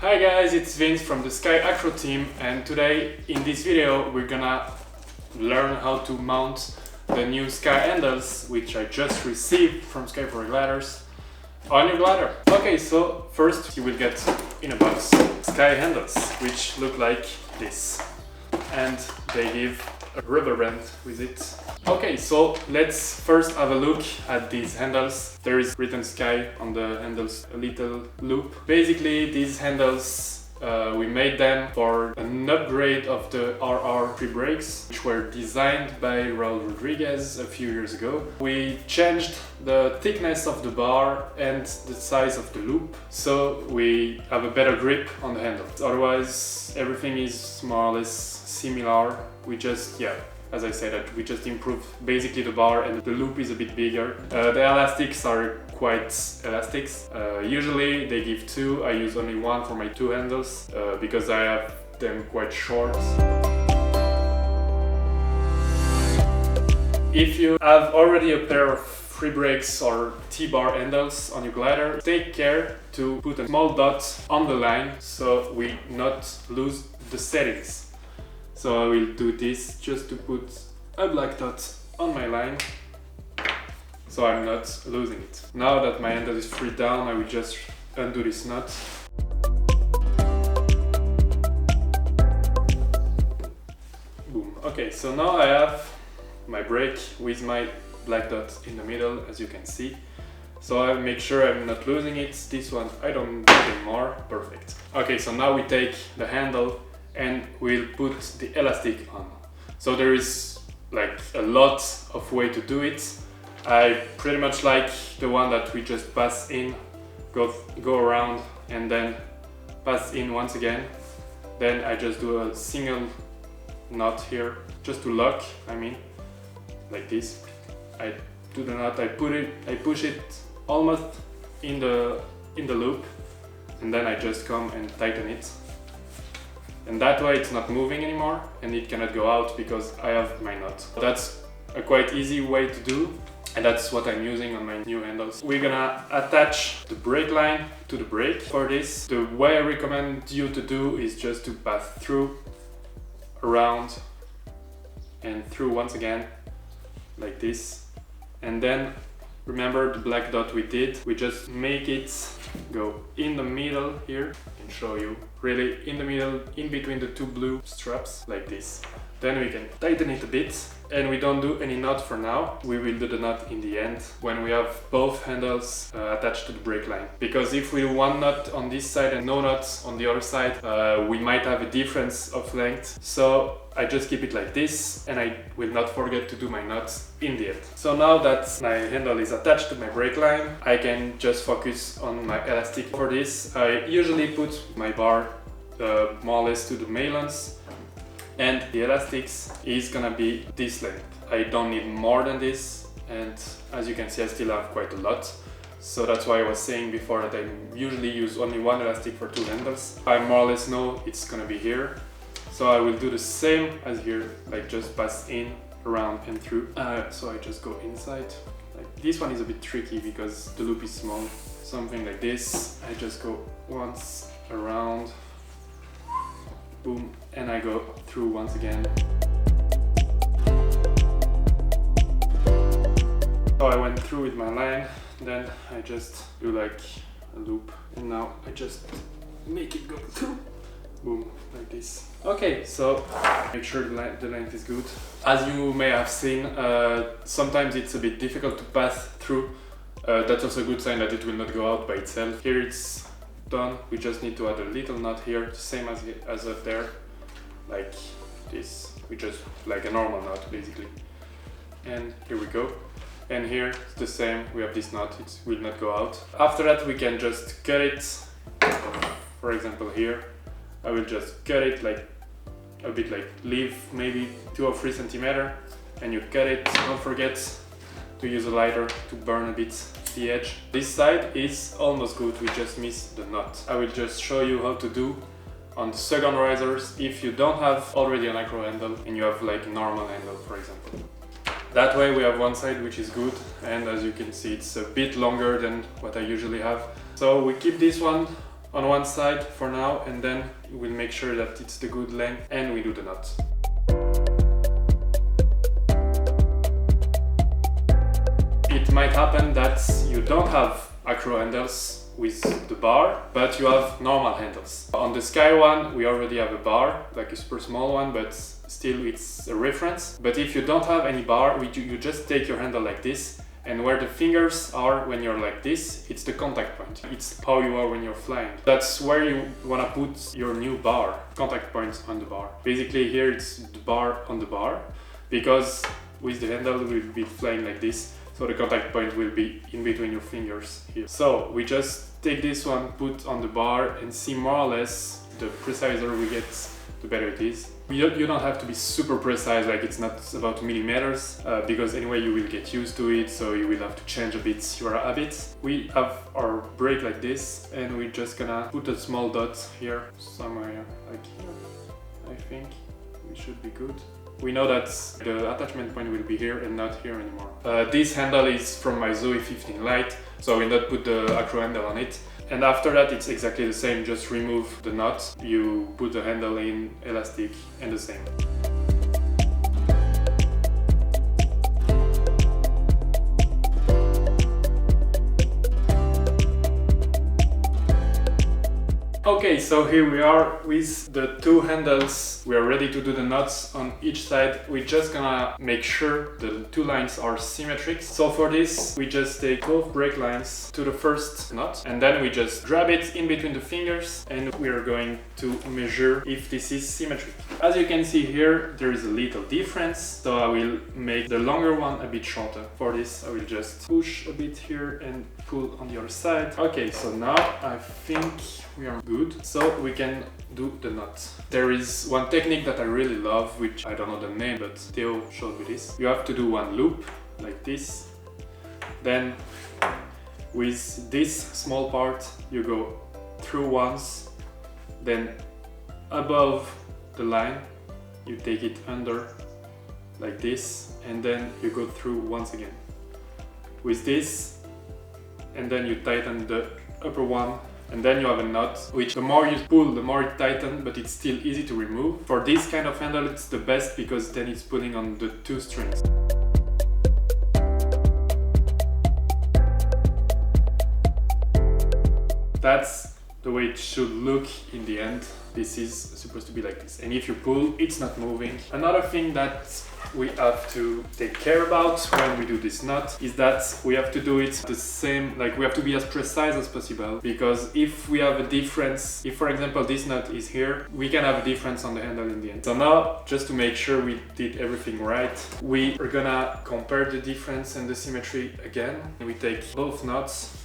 Hi guys, it's Vince from the Sky Acro team, and today in this video we're gonna learn how to mount the new Sky Handles which I just received from Sky Brake Handles on your glider. Okay, so first you will get in a box Sky Handles which look like this, and they give a rubber band with it. Okay, so let's first have a look at these handles. There is written Sky on the handles, a little loop. Basically, these handles, we made them for an upgrade of the RR brakes, which were designed by Raul Rodriguez a few years ago. We changed the thickness of the bar and the size of the loop, so we have a better grip on the handle. Otherwise, everything is more or less similar. We just, as I said, we just improved basically the bar, and the loop is a bit bigger. The elastics are quite elastic. Usually they give two. I use only one for my two handles because I have them quite short. If you have already a pair of free brakes or T-bar handles on your glider, take care to put a small dot on the line so we not lose the settings. So I will do this just to put a black dot on my line, so I'm not losing it. Now that my handle is free down, I will just undo this nut. Boom. Okay, so now I have my brake with my black dot in the middle, as you can see. So I make sure I'm not losing it. This one I don't do anymore. Perfect. Okay, so now we take the handle and we'll put the elastic on. So there is like a lot of way to do it. I pretty much like the one that we just pass in, go around and then pass in once again. Then I just do a single knot here, just to lock, like this. I do the knot, I push it almost in the loop, and then I just come and tighten it. And that way it's not moving anymore and it cannot go out because I have my knot. That's a quite easy way to do, and that's what I'm using on my new handles. We're gonna attach the brake line to the brake. For this, the way I recommend you to do is just to pass through, around and through once again, like this. And then remember the black dot we did, we just make it go in the middle here. I can show you, really in the middle, in between the two blue straps, like this. Then we can tighten it a bit, and we don't do any knot for now. We will do the knot in the end when we have both handles attached to the brake line. Because if we do one knot on this side and no knots on the other side, we might have a difference of length. So I just keep it like this, and I will not forget to do my knots in the end. So now that my handle is attached to my brake line, I can just focus on my elastic. For this, I usually put my bar more or less to the malons, and the elastics is gonna be this length. I don't need more than this, and as you can see I still have quite a lot. So that's why I was saying before that I usually use only one elastic for two handles. I more or less know it's gonna be here. So I will do the same as here, like just pass in, around and through. So I just go inside. Like this one is a bit tricky because the loop is small. Something like this, I just go once around, boom, and I go through once again. So I went through with my line, then I just do like a loop, and now I just make it go through. Boom, like this. Okay, so make sure the length is good. As you may have seen, sometimes it's a bit difficult to pass through. That's also a good sign that it will not go out by itself. Here it's done. We just need to add a little knot here, the same as up there, like this. We just like a normal knot basically. And here we go. And here it's the same. We have this knot. It will not go out. After that, we can just cut it. For example, here. I will just cut it like a bit, like leave maybe 2 or 3 centimeters, and you cut it. Don't forget to use a lighter to burn a bit the edge. This side is almost good, we just missed the knot. I will just show you how to do on the second risers if you don't have already an acro handle and you have like normal handle, for example. That way we have one side which is good, and as you can see it's a bit longer than what I usually have. So we keep this one on one side for now, and then we'll make sure that it's the good length and we do the knot. It might happen that you don't have Acro handles with the bar, but you have normal handles. On the Sky one, we already have a bar, like a super small one, but still it's a reference. But if you don't have any bar, you just take your handle like this, and where the fingers are when you're like this, it's the contact point. It's how you are when you're flying. That's where you want to put your new bar, contact points on the bar. Basically here it's the bar on the bar, because with the handle we'll be flying like this, so the contact point will be in between your fingers here. So we just take this one, put on the bar, and see more or less the preciser we get, the better it is. You don't have to be super precise, like it's not about millimeters, because anyway you will get used to it, so you will have to change a bit your habits. We have our brake like this, and we're just gonna put a small dot here, somewhere like here, I think. We should be good. We know that the attachment point will be here and not here anymore. This handle is from my Zoe 15 Lite, so I will not put the Acro handle on it. And after that it's exactly the same, just remove the knot, you put the handle in, elastic, and the same. Okay, so here we are with the two handles. We are ready to do the knots on each side. We're just gonna make sure the two lines are symmetric. So for this, we just take both brake lines to the first knot, and then we just grab it in between the fingers, and we are going to measure if this is symmetric. As you can see here, there is a little difference, so I will make the longer one a bit shorter. For this, I will just push a bit here and pull on the other side. Okay, so now I think we are good, so we can do the knot. There is one technique that I really love, which I don't know the name, but Theo showed me this. You have to do one loop like this, then with this small part you go through once, then above the line you take it under like this, and then you go through once again with this, and then you tighten the upper one, and then you have a knot, which the more you pull, the more it tightens, but it's still easy to remove. For this kind of handle, it's the best because then it's pulling on the two strings. That's the way it should look in the end. This is supposed to be like this, and if you pull, it's not moving. Another thing that we have to take care about when we do this knot is that we have to do it the same, like we have to be as precise as possible, because if we have a difference, if for example this knot is here, we can have a difference on the handle in the end. So now, just to make sure we did everything right, we are gonna compare the difference and the symmetry again. We take both knots,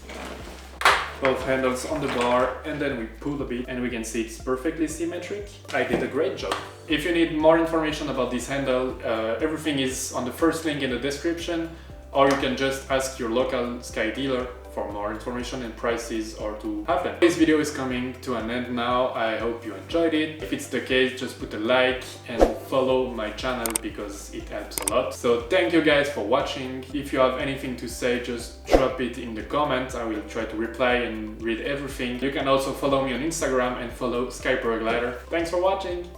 both handles on the bar, and then we pull a bit, and we can see it's perfectly symmetric. I did a great job. If you need more information about this handle, everything is on the first link in the description, or you can just ask your local Sky dealer for more information and prices, or to have them. This video is coming to an end now. I hope you enjoyed it. If it's the case, just put a like and follow my channel because it helps a lot. So thank you guys for watching. If you have anything to say, just drop it in the comments. I will try to reply and read everything. You can also follow me on Instagram and follow Sky Paraglider. Thanks for watching.